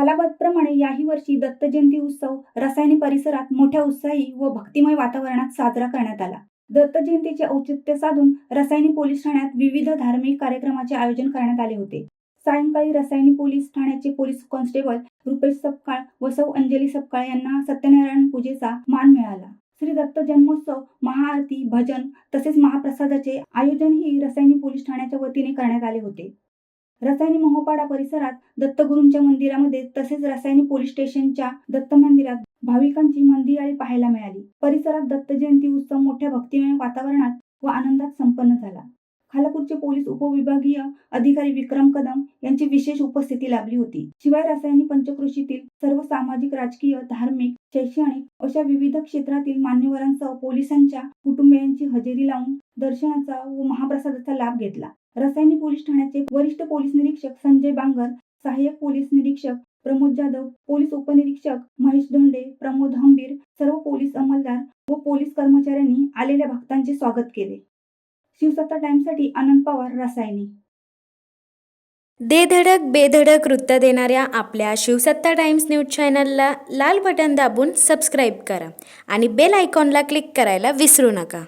कालाबद्धप्रमाणे याही वर्षी दत्त जयंती उत्सव रसायनी परिसरात मोठ्या उत्साही व भक्तिमय वातावरणात साजरा करण्यात आला. दत्त जयंतीचे औचित्य साधून रसायनी पोलीस ठाण्यात विविध धार्मिक कार्यक्रमाचे आयोजन करण्यात आले होते. सायंकाळी रसायनी पोलीस ठाण्याचे पोलीस कॉन्स्टेबल रुपेश सपकाळ व सौ अंजली सपकाळ यांना सत्यनारायण पूजेचा मान मिळाला. श्री दत्त जन्मोत्सव, महाआरती, भजन तसेच महाप्रसादाचे आयोजनही रसायनी पोलीस ठाण्याच्या वतीने करण्यात आले होते. रसायनी मोहोपाडा परिसरात दत्तगुरूंच्या मंदिरामध्ये तसेच रसायनी पोलीस स्टेशनच्या दत्त मंदिरात भाविकांची मंदिराळी पाहायला मिळाली. परिसरात दत्त जयंती उत्सव मोठ्या भक्तिमय वातावरणात व आनंदात संपन्न झाला. खालापूरचे पोलीस उपविभागीय अधिकारी विक्रम कदम यांची विशेष उपस्थिती लाभली होती. शिवाय रसायनी पंचक्रोशीतील सर्व सामाजिक, राजकीय, धार्मिक, शैक्षणिक अशा विविध क्षेत्रातील मान्यवरांसह पोलिसांच्या कुटुंबियांची हजेरी लावून दर्शनाचा व महाप्रसादाचा लाभ घेतला. रसायनी पोलीस ठाण्याचे वरिष्ठ पोलीस निरीक्षक संजय बांगर, सहाय्यक पोलीस निरीक्षक प्रमोद जाधव, पोलीस उपनिरीक्षक महेश धोंडे, प्रमोद हंबीर, सर्व पोलीस अंमलदार व पोलीस कर्मचाऱ्यांनी आलेल्या भक्तांचे स्वागत केले. शिवसत्ता टाइम्ससाठी आनंद पवार, रसायनी. दे धडक बेधडक वृत्त देणाऱ्या आपल्या शिवसत्ता टाइम्स न्यूज चॅनलला लाल बटन दाबून सबस्क्राईब करा आणि बेल आयकॉनला क्लिक करायला विसरू नका.